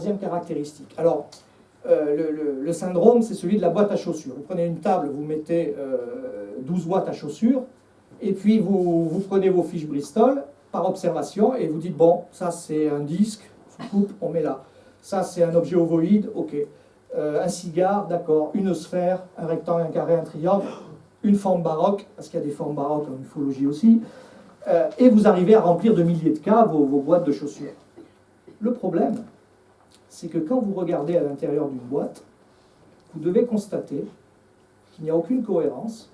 Deuxième caractéristique. Alors, le syndrome, c'est celui de la boîte à chaussures. Vous prenez une table, vous mettez 12 boîtes à chaussures, et puis vous prenez vos fiches Bristol par observation, et vous dites, bon, ça c'est un disque, sous coupe, on met là. Ça c'est un objet ovoïde, ok. Un cigare, d'accord. Une sphère, un rectangle, un carré, un triangle. Une forme baroque, parce qu'il y a des formes baroques en ufologie aussi. Et vous arrivez à remplir de milliers de cas vos boîtes de chaussures. Le problème, c'est que quand vous regardez à l'intérieur d'une boîte, vous devez constater qu'il n'y a aucune cohérence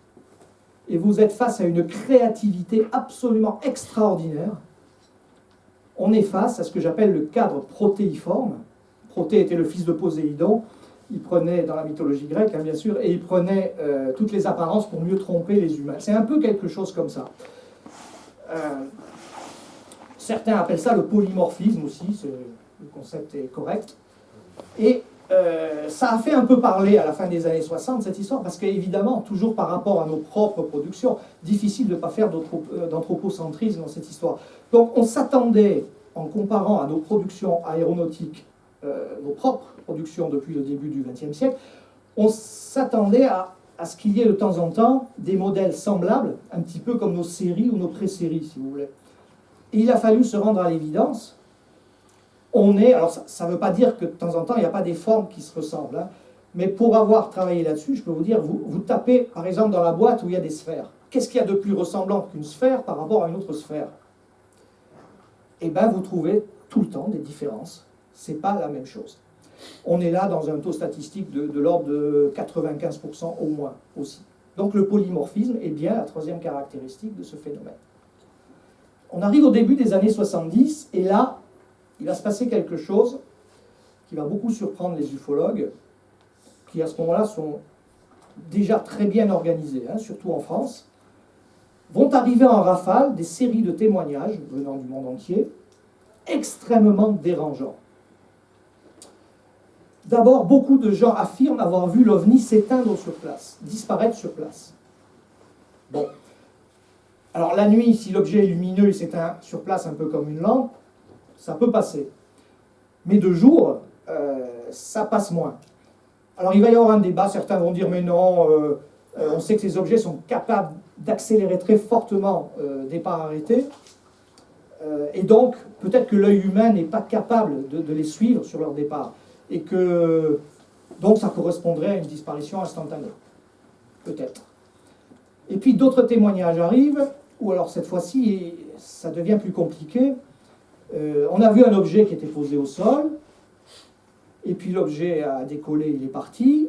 et vous êtes face à une créativité absolument extraordinaire. On est face à ce que j'appelle le cadre protéiforme. Proté était le fils de Poséidon. Il prenait, dans la mythologie grecque, hein, bien sûr, et il prenait toutes les apparences pour mieux tromper les humains. C'est un peu quelque chose comme ça. Certains appellent ça le polymorphisme aussi, le concept est correct. Et ça a fait un peu parler à la fin des années 60, cette histoire, parce qu'évidemment, toujours par rapport à nos propres productions, difficile de ne pas faire d'anthropocentrisme dans cette histoire. Donc on s'attendait, en comparant à nos productions aéronautiques, nos propres productions depuis le début du XXe siècle, on s'attendait à ce qu'il y ait de temps en temps des modèles semblables, un petit peu comme nos séries ou nos pré-séries, si vous voulez. Et il a fallu se rendre à l'évidence. Alors ça ne veut pas dire que de temps en temps, il n'y a pas des formes qui se ressemblent, hein, mais pour avoir travaillé là-dessus, je peux vous dire, vous tapez par exemple dans la boîte où il y a des sphères. Qu'est-ce qu'il y a de plus ressemblant qu'une sphère par rapport à une autre sphère? Eh bien, vous trouvez tout le temps des différences. Ce n'est pas la même chose. On est là dans un taux statistique de l'ordre de 95% au moins aussi. Donc le polymorphisme est bien la troisième caractéristique de ce phénomène. On arrive au début des années 70, et là, il va se passer quelque chose qui va beaucoup surprendre les ufologues, qui à ce moment-là sont déjà très bien organisés, hein, surtout en France. Vont arriver en rafale des séries de témoignages venant du monde entier, extrêmement dérangeants. D'abord, beaucoup de gens affirment avoir vu l'OVNI s'éteindre sur place, disparaître sur place. Bon. Alors la nuit, si l'objet est lumineux, il s'éteint sur place un peu comme une lampe, ça peut passer. Mais de jour, ça passe moins. Alors il va y avoir un débat, certains vont dire mais non, on sait que ces objets sont capables d'accélérer très fortement départ arrêté, et donc peut-être que l'œil humain n'est pas capable de les suivre sur leur départ, et que donc ça correspondrait à une disparition instantanée. Peut-être. Et puis d'autres témoignages arrivent, ou alors cette fois-ci, ça devient plus compliqué. On a vu un objet qui était posé au sol, et puis l'objet a décollé, il est parti,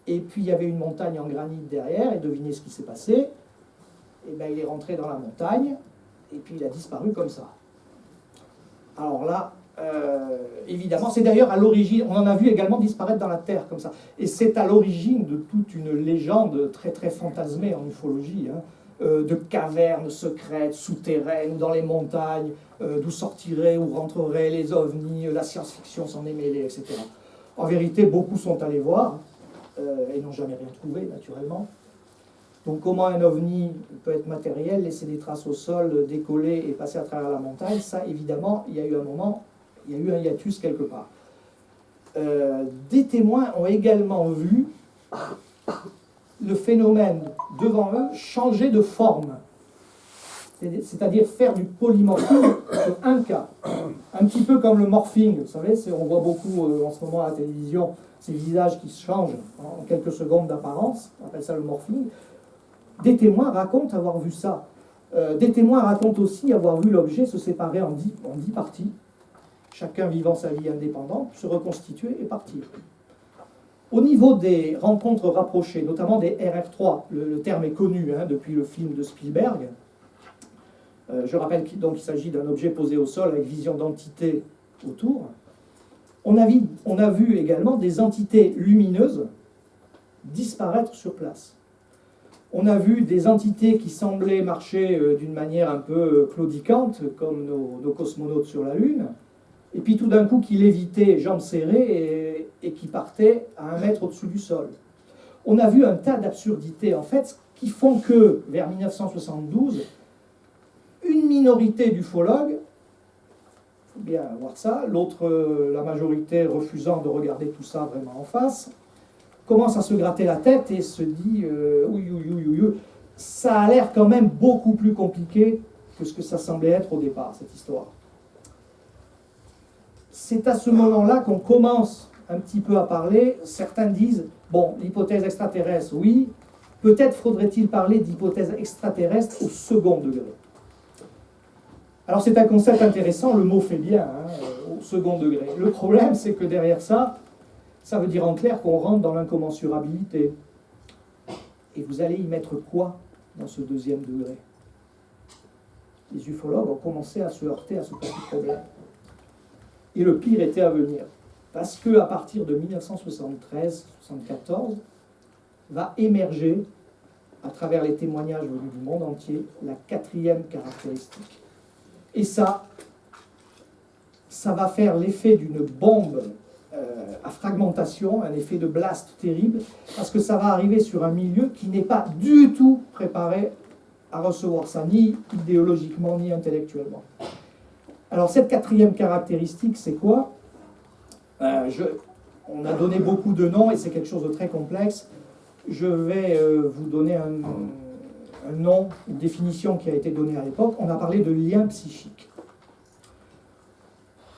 et puis il y avait une montagne en granit derrière, et devinez ce qui s'est passé. Et bien, il est rentré dans la montagne, et puis il a disparu comme ça. Alors là, évidemment, c'est d'ailleurs à l'origine, on en a vu également disparaître dans la terre comme ça, et c'est à l'origine de toute une légende très très fantasmée en ufologie, hein, de cavernes secrètes, souterraines, dans les montagnes, d'où sortiraient ou rentreraient les ovnis, la science-fiction s'en est mêlée, etc. En vérité, beaucoup sont allés voir, et n'ont jamais rien trouvé, naturellement. Donc comment un ovni peut être matériel, laisser des traces au sol, décoller et passer à travers la montagne, ça, évidemment, il y a eu un moment, il y a eu un hiatus quelque part. Des témoins ont également vu le phénomène devant eux changer de forme, c'est-à-dire faire du polymorphisme sur un cas. Un petit peu comme le morphing, vous savez, on voit beaucoup en ce moment à la télévision ces visages qui se changent en quelques secondes d'apparence, on appelle ça le morphing. Des témoins racontent avoir vu ça. Des témoins racontent aussi avoir vu l'objet se séparer en 10 parties, chacun vivant sa vie indépendante, se reconstituer et partir. Au niveau des rencontres rapprochées, notamment des RR3, le terme est connu hein, depuis le film de Spielberg. Je rappelle qu'il s'agit d'un objet posé au sol avec vision d'entité autour. On a vu également des entités lumineuses disparaître sur place. On a vu des entités qui semblaient marcher d'une manière un peu claudicante, comme nos cosmonautes sur la Lune, et puis tout d'un coup qui lévitaient, jambes serrées, et qui partaient à 1 mètre au-dessus du sol. On a vu un tas d'absurdités, en fait, qui font que, vers 1972, une minorité d'ufologues faut bien voir ça. L'autre, la majorité, refusant de regarder tout ça vraiment en face, commence à se gratter la tête et se dit oui, oui, oui, oui, oui, ça a l'air quand même beaucoup plus compliqué que ce que ça semblait être au départ, cette histoire. C'est à ce moment-là qu'on commence un petit peu à parler. Certains disent, bon, l'hypothèse extraterrestre, oui, peut-être faudrait-il parler d'hypothèse extraterrestre au second degré. Alors c'est un concept intéressant, le mot fait bien, au second degré. Le problème, c'est que derrière ça, ça veut dire en clair qu'on rentre dans l'incommensurabilité. Et vous allez y mettre quoi dans ce deuxième degré? Les ufologues ont commencé à se heurter à ce petit problème. Et le pire était à venir. Parce qu'à partir de 1973-74, va émerger, à travers les témoignages venus du monde entier, la quatrième caractéristique. Et ça va faire l'effet d'une bombe à fragmentation, un effet de blast terrible, parce que ça va arriver sur un milieu qui n'est pas du tout préparé à recevoir ça, ni idéologiquement, ni intellectuellement. Alors cette quatrième caractéristique, c'est quoi? On a donné beaucoup de noms et c'est quelque chose de très complexe. Je vais vous donner un nom, une définition qui a été donnée à l'époque. On a parlé de lien psychique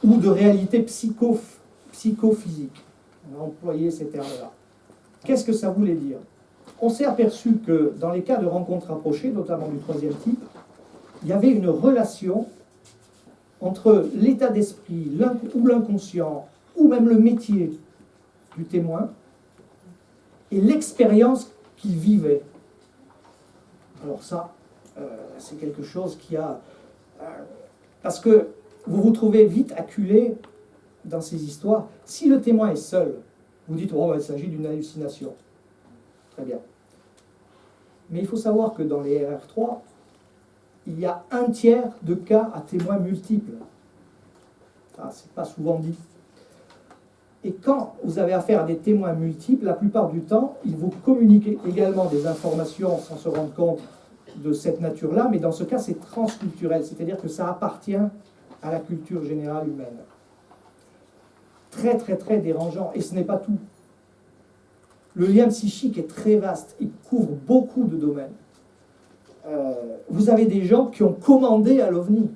ou de réalité psychophysique. On a employé ces termes-là. Qu'est-ce que ça voulait dire? On s'est aperçu que dans les cas de rencontres rapprochées, notamment du troisième type, il y avait une relation entre l'état d'esprit ou l'inconscient, ou même le métier du témoin, et l'expérience qu'il vivait. Alors ça, c'est quelque chose qui a... parce que vous vous trouvez vite acculé dans ces histoires. Si le témoin est seul, vous dites, oh, il s'agit d'une hallucination. Très bien. Mais il faut savoir que dans les RR3, il y a un tiers de cas à témoins multiples. Ça, c'est pas souvent dit. Et quand vous avez affaire à des témoins multiples, la plupart du temps, ils vous communiquent également des informations sans se rendre compte de cette nature-là, mais dans ce cas, c'est transculturel, c'est-à-dire que ça appartient à la culture générale humaine. Très, très, très dérangeant. Et ce n'est pas tout. Le lien psychique est très vaste. Il couvre beaucoup de domaines. Vous avez des gens qui ont commandé à l'OVNI.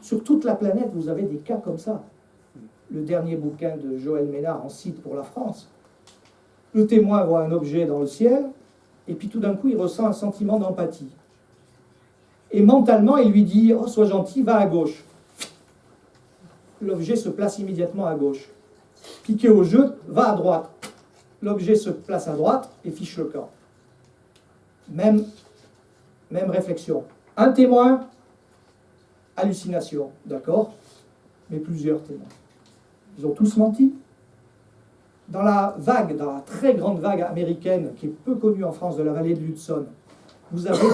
Sur toute la planète, vous avez des cas comme ça. Le dernier bouquin de Joël Ménard en cite pour la France. Le témoin voit un objet dans le ciel, et puis tout d'un coup, il ressent un sentiment d'empathie. Et mentalement, il lui dit « Oh, sois gentil, va à gauche ». L'objet se place immédiatement à gauche. Piqué au jeu, va à droite. L'objet se place à droite et fiche le camp. Même réflexion. Un témoin, hallucination, d'accord? Mais plusieurs témoins. Ils ont tous menti. Dans la très grande vague américaine, qui est peu connue en France, de la vallée de l'Hudson, vous avez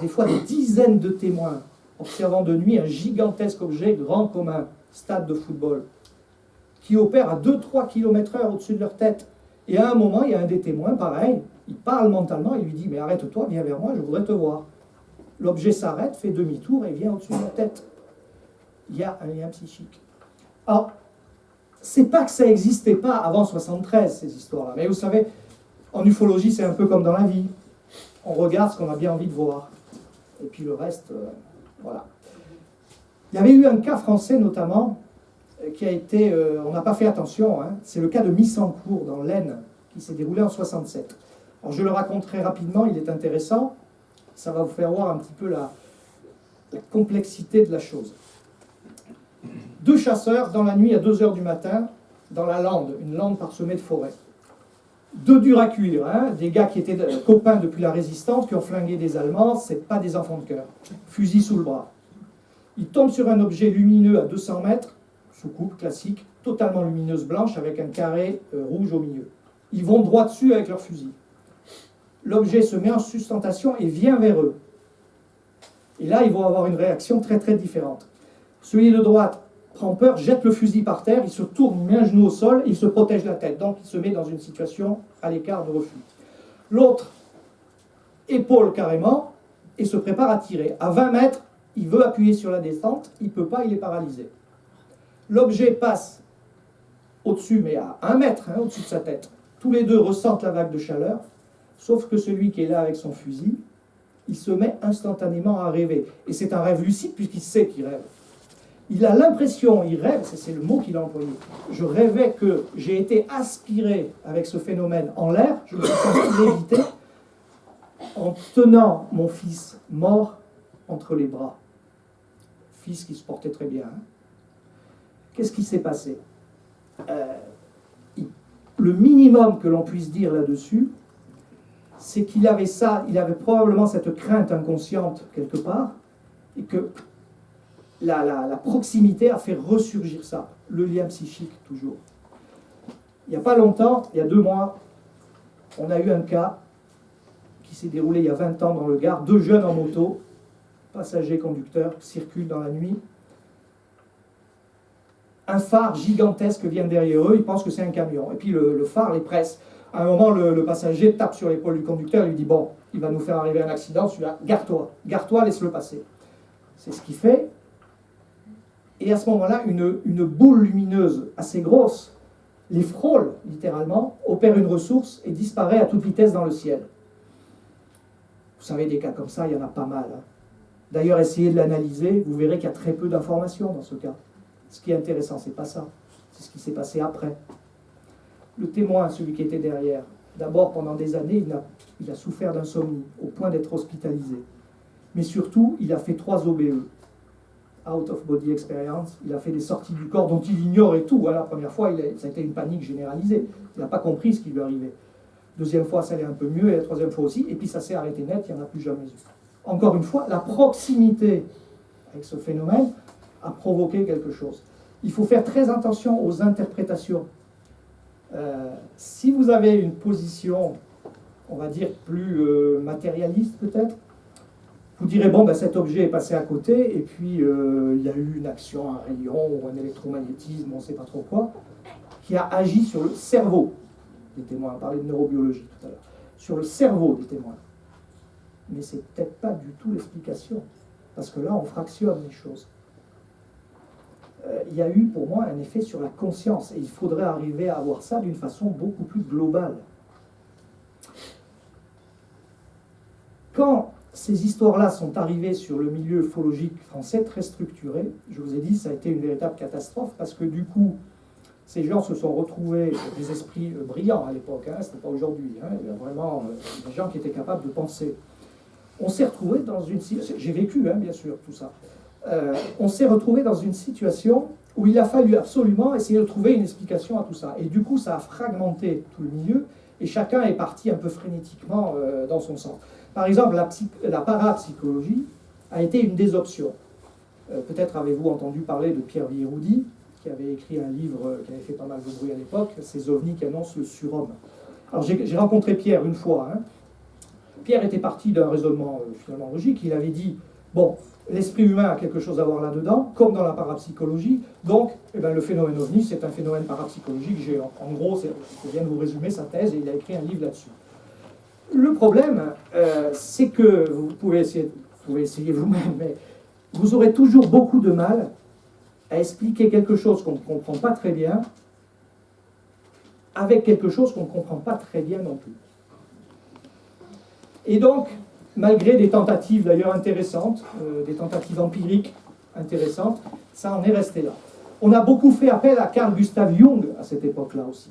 des fois des dizaines de témoins observant de nuit un gigantesque objet grand comme un stade de football, qui opère à 2-3 km/h au-dessus de leur tête. Et à un moment, il y a un des témoins, pareil, il parle mentalement, il lui dit « Mais arrête-toi, viens vers moi, je voudrais te voir ». L'objet s'arrête, fait demi-tour et vient au-dessus de leur tête. Il y a un lien psychique. Alors, c'est pas que ça n'existait pas avant 73, ces histoires-là. Mais vous savez, en ufologie, c'est un peu comme dans la vie. On regarde ce qu'on a bien envie de voir. Et puis le reste, voilà. Il y avait eu un cas français, notamment, qui a été... on n'a pas fait attention, hein, c'est le cas de Missancourt, dans l'Aisne, qui s'est déroulé en 67. Alors, je le raconte très rapidement, il est intéressant. Ça va vous faire voir un petit peu la complexité de la chose. 2 chasseurs, dans la nuit, à 2 h du matin, dans la lande, une lande parsemée de forêts. 2 durs à cuire, hein, des gars qui étaient copains depuis la Résistance, qui ont flingué des Allemands, c'est pas des enfants de cœur. Fusil sous le bras. Ils tombent sur un objet lumineux à 200 mètres, soucoupe classique, totalement lumineuse blanche, avec un carré rouge au milieu. Ils vont droit dessus avec leur fusil. L'objet se met en sustentation et vient vers eux. Et là, ils vont avoir une réaction très très différente. Celui de droite prend peur, jette le fusil par terre, il se tourne, met un genou au sol, et il se protège la tête. Donc il se met dans une situation à l'écart de refus. L'autre épaule carrément et se prépare à tirer. À 20 mètres, il veut appuyer sur la descente, il ne peut pas, il est paralysé. L'objet passe au-dessus, mais à 1 mètre, hein, au-dessus de sa tête. Tous les deux ressentent la vague de chaleur, sauf que celui qui est là avec son fusil, il se met instantanément à rêver. Et c'est un rêve lucide puisqu'il sait qu'il rêve. Il a l'impression, il rêve, c'est le mot qu'il a employé. Je rêvais que j'ai été aspiré avec ce phénomène en l'air, je me suis senti léviter, en tenant mon fils mort entre les bras. Fils qui se portait très bien. Hein. Qu'est-ce qui s'est passé? Le minimum que l'on puisse dire là-dessus, c'est qu'il avait ça, il avait probablement cette crainte inconsciente quelque part, et que la proximité a fait ressurgir ça, le lien psychique toujours. Il n'y a pas longtemps, il y a 2 mois, on a eu un cas qui s'est déroulé il y a 20 ans dans le Gard, 2 jeunes en moto, passagers conducteurs, circulent dans la nuit. Un phare gigantesque vient derrière eux, ils pensent que c'est un camion. Et puis le phare les presse. À un moment, le passager tape sur l'épaule du conducteur et lui dit « Bon, il va nous faire arriver un accident, celui-là, gare-toi, laisse-le passer. » C'est ce qu'il fait. Et à ce moment-là, une boule lumineuse assez grosse les frôle, littéralement, opère une ressource et disparaît à toute vitesse dans le ciel. Vous savez, des cas comme ça, il y en a pas mal. Hein. D'ailleurs, essayez de l'analyser, vous verrez qu'il y a très peu d'informations dans ce cas. Ce qui est intéressant, c'est pas ça. C'est ce qui s'est passé après. Le témoin, celui qui était derrière, d'abord, pendant des années, il a souffert d'insomnie, au point d'être hospitalisé. Mais surtout, il a fait 3 OBE, Out of Body Experience. Il a fait des sorties du corps dont il ignore et tout. La première fois, ça a été une panique généralisée. Il n'a pas compris ce qui lui arrivait. Deuxième fois, ça allait un peu mieux, et la troisième fois aussi. Et puis ça s'est arrêté net, il n'y en a plus jamais eu. Encore une fois, la proximité avec ce phénomène a provoqué quelque chose. Il faut faire très attention aux interprétations. Si vous avez une position, on va dire, plus matérialiste peut-être, vous direz, bon, ben, cet objet est passé à côté, et puis il y a eu une action, un rayon, ou un électromagnétisme, on ne sait pas trop quoi, qui a agi sur le cerveau des témoins. On parlait de neurobiologie tout à l'heure. Sur le cerveau des témoins. Mais c'est peut-être pas du tout l'explication, parce que là, on fractionne les choses. Il y a eu pour moi un effet sur la conscience, et il faudrait arriver à avoir ça d'une façon beaucoup plus globale. Quand ces histoires-là sont arrivées sur le milieu ufologique français, très structuré, je vous ai dit, ça a été une véritable catastrophe, parce que du coup, ces gens se sont retrouvés, des esprits brillants à l'époque, hein, c'était pas aujourd'hui, hein, il y a vraiment des gens qui étaient capables de penser. On s'est retrouvés dans une situation, j'ai vécu hein, bien sûr tout ça, on s'est retrouvé dans une situation où il a fallu absolument essayer de trouver une explication à tout ça. Et du coup, ça a fragmenté tout le milieu, et chacun est parti un peu frénétiquement dans son sens. Par exemple, la parapsychologie a été une des options. Peut-être avez-vous entendu parler de Pierre Vieroudi, qui avait écrit un livre qui avait fait pas mal de bruit à l'époque, Ces ovnis qui annoncent le surhomme. Alors j'ai rencontré Pierre une fois. Hein. Pierre était parti d'un raisonnement finalement logique. Il avait dit, bon, l'esprit humain a quelque chose à voir là-dedans, comme dans la parapsychologie. Donc, eh ben, le phénomène ovni, c'est un phénomène parapsychologique géant. En gros, je viens de vous résumer sa thèse, et il a écrit un livre là-dessus. Le problème, c'est que vous pouvez essayer vous-même, mais vous aurez toujours beaucoup de mal à expliquer quelque chose qu'on ne comprend pas très bien avec quelque chose qu'on ne comprend pas très bien non plus. Et donc, malgré des tentatives d'ailleurs intéressantes, des tentatives empiriques intéressantes, ça en est resté là. On a beaucoup fait appel à Carl Gustav Jung à cette époque-là aussi.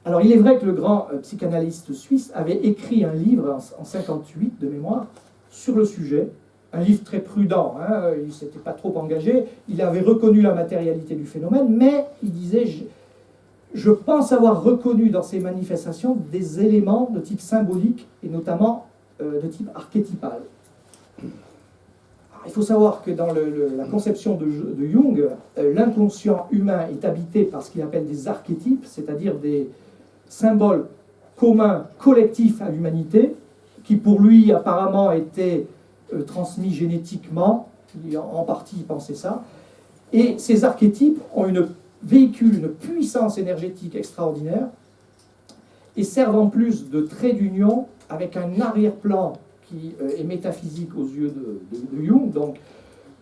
Alors il est vrai que le grand psychanalyste suisse avait écrit un livre en 1958 de mémoire sur le sujet, un livre très prudent, hein, il ne s'était pas trop engagé, il avait reconnu la matérialité du phénomène, mais il disait je pense avoir reconnu dans ces manifestations des éléments de type symbolique et notamment de type archétypal. Alors, il faut savoir que dans la conception de Jung, l'inconscient humain est habité par ce qu'il appelle des archétypes, c'est-à-dire des symboles communs, collectifs à l'humanité, qui pour lui apparemment étaient transmis génétiquement, en partie il pensait ça, et ces archétypes véhiculent une puissance énergétique extraordinaire et servent en plus de trait d'union avec un arrière-plan qui est métaphysique aux yeux de Jung, donc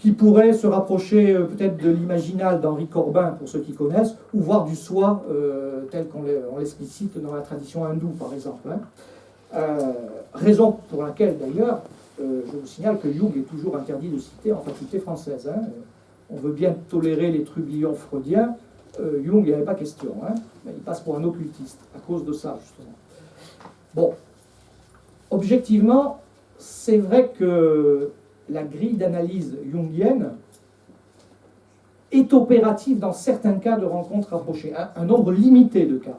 qui pourrait se rapprocher peut-être de l'imaginal d'Henri Corbin, pour ceux qui connaissent, ou voir du soi tel qu'on l'explicite dans la tradition hindoue, par exemple. Raison pour laquelle, d'ailleurs, je vous signale que Jung est toujours interdit de citer en faculté française. On veut bien tolérer les trublions freudiens, Jung, il n'y avait pas question. Mais il passe pour un occultiste, à cause de ça, justement. Bon, objectivement, c'est vrai que la grille d'analyse jungienne est opérative dans certains cas de rencontres rapprochées, un nombre limité de cas.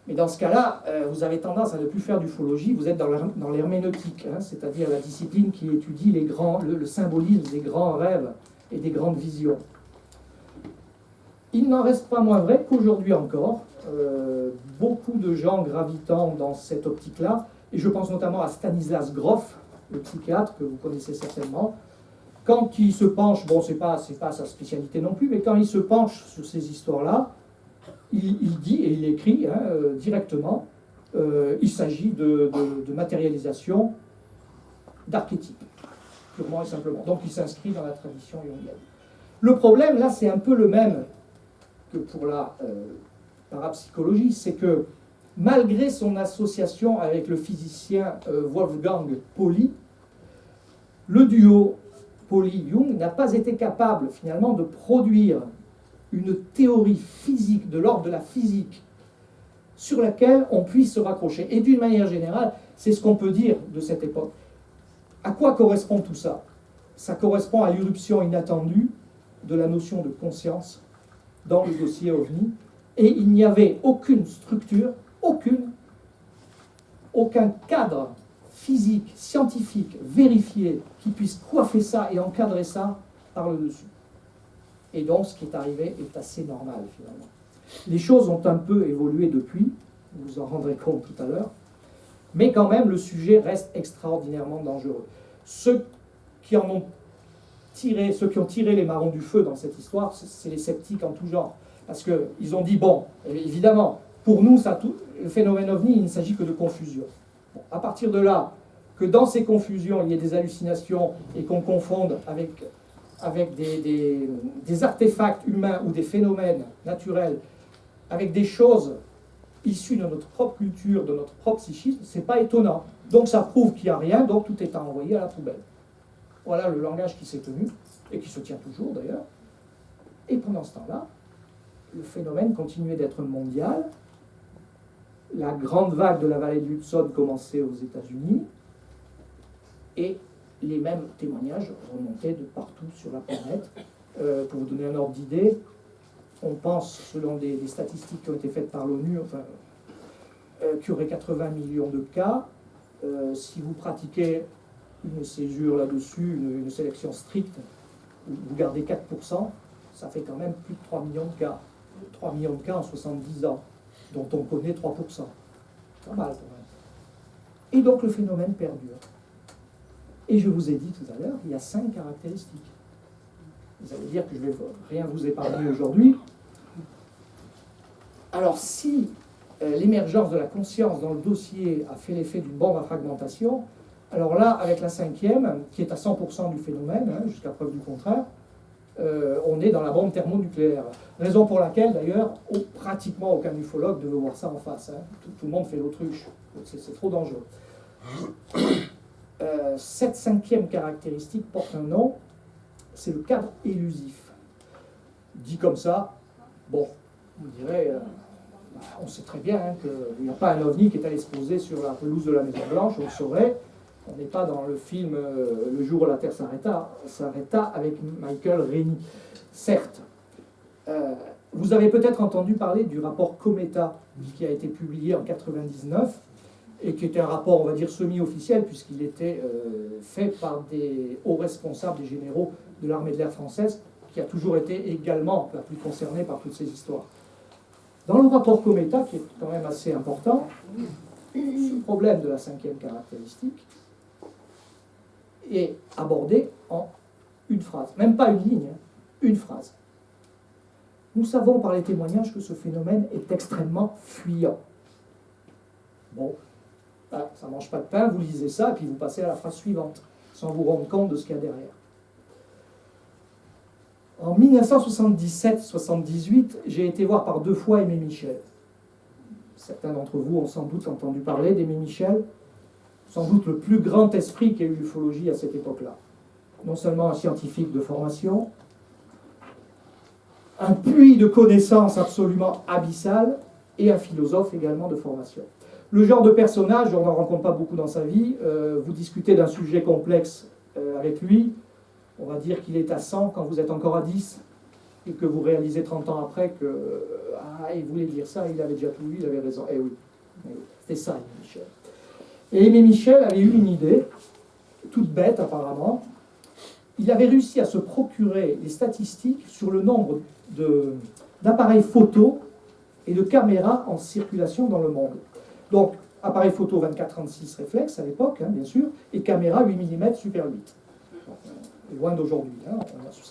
Mais dans ce cas-là, vous avez tendance à ne plus faire d'ufologie, vous êtes dans l'herméneutique, c'est-à-dire la discipline qui étudie le symbolisme des grands rêves et des grandes visions. Il n'en reste pas moins vrai qu'aujourd'hui encore, beaucoup de gens gravitant dans cette optique-là, et je pense notamment à Stanislas Grof, le psychiatre que vous connaissez certainement, quand il se penche, bon, c'est pas sa spécialité non plus, mais quand il se penche sur ces histoires-là, il dit et il écrit directement, il s'agit de matérialisation d'archétypes, purement et simplement. Donc il s'inscrit dans la tradition jungienne. Le problème, là, c'est un peu le même que pour la parapsychologie, c'est que malgré son association avec le physicien Wolfgang Pauli, le duo Pauli-Jung n'a pas été capable finalement de produire une théorie physique, de l'ordre de la physique, sur laquelle on puisse se raccrocher. Et d'une manière générale, c'est ce qu'on peut dire de cette époque. À quoi correspond tout ça? Ça correspond à l'irruption inattendue de la notion de conscience dans le dossier OVNI, et il n'y avait aucune structure, aucun cadre physique, scientifique, vérifié, qui puisse coiffer ça et encadrer ça par le dessus. Et donc, ce qui est arrivé est assez normal, finalement. Les choses ont un peu évolué depuis, vous vous en rendrez compte tout à l'heure, mais quand même, le sujet reste extraordinairement dangereux. Ceux qui ont tiré les marrons du feu dans cette histoire, c'est les sceptiques en tout genre. Parce qu'ils ont dit, bon, évidemment, pour nous, le phénomène OVNI, il ne s'agit que de confusion. Bon, à partir de là, que dans ces confusions, il y ait des hallucinations et qu'on confonde avec des artefacts humains ou des phénomènes naturels, avec des choses issues de notre propre culture, de notre propre psychisme, c'est pas étonnant. Donc ça prouve qu'il n'y a rien, donc tout est à envoyer à la poubelle. Voilà le langage qui s'est tenu, et qui se tient toujours d'ailleurs. Et pendant ce temps-là, le phénomène continuait d'être mondial. La grande vague de la vallée de l'Hudson commençait aux États-Unis, et les mêmes témoignages remontaient de partout sur la planète. Pour vous donner un ordre d'idée, on pense, selon des statistiques qui ont été faites par l'ONU, qu'il y aurait 80 millions de cas. Si vous pratiquez une césure là-dessus, une sélection stricte, vous gardez 4%, ça fait quand même plus de 3 millions de cas. 3 millions de cas en 70 ans, dont on connaît 3%. Pas mal quand même. Et donc le phénomène perdure. Et je vous ai dit tout à l'heure, il y a 5 caractéristiques. Vous allez dire que je ne vais rien vous épargner aujourd'hui. Alors si l'émergence de la conscience dans le dossier a fait l'effet d'une bombe à fragmentation, alors là, avec la 5e, qui est à 100% du phénomène, jusqu'à preuve du contraire, on est dans la bombe thermonucléaire. Raison pour laquelle, d'ailleurs, pratiquement aucun ufologue ne veut voir ça en face. Tout le monde fait l'autruche. C'est trop dangereux. Cette 5e caractéristique porte un nom, c'est le cadre élusif. Dit comme ça, bon, on dirait, on sait très bien qu'il n'y a pas un ovni qui est allé se poser sur la pelouse de la Maison Blanche, on le saurait. On n'est pas dans le film Le jour où la Terre s'arrêta avec Michael Rennie. Certes, vous avez peut-être entendu parler du rapport Cometa qui a été publié en 1999 et qui était un rapport, on va dire, semi-officiel puisqu'il était fait par des hauts responsables, des généraux de l'armée de l'air française, qui a toujours été également la plus concernée par toutes ces histoires. Dans le rapport Cometa, qui est quand même assez important, ce problème de la 5e caractéristique est abordé en une phrase, même pas une ligne, une phrase. Nous savons par les témoignages que ce phénomène est extrêmement fuyant. Bon, ça ne mange pas de pain, vous lisez ça, et puis vous passez à la phrase suivante, sans vous rendre compte de ce qu'il y a derrière. En 1977-78, j'ai été voir par 2 fois Aimé Michel. Certains d'entre vous ont sans doute entendu parler d'Aimé Michel, sans doute le plus grand esprit qu'ait eu l'ufologie à cette époque-là. Non seulement un scientifique de formation, un puits de connaissances absolument abyssal, et un philosophe également de formation. Le genre de personnage, on n'en rencontre pas beaucoup dans sa vie, vous discutez d'un sujet complexe avec lui, on va dire qu'il est à 100 quand vous êtes encore à 10, et que vous réalisez 30 ans après que il voulait dire ça, il avait déjà tout lu, il avait raison. Eh oui, c'était ça, Aimé Michel. Et Aimé Michel avait eu une idée, toute bête apparemment. Il avait réussi à se procurer des statistiques sur le nombre d'appareils photo et de caméras en circulation dans le monde. Donc, appareil photo 24-36 réflexe à l'époque, hein, bien sûr, et caméra 8 mm Super 8. Loin d'aujourd'hui, hein,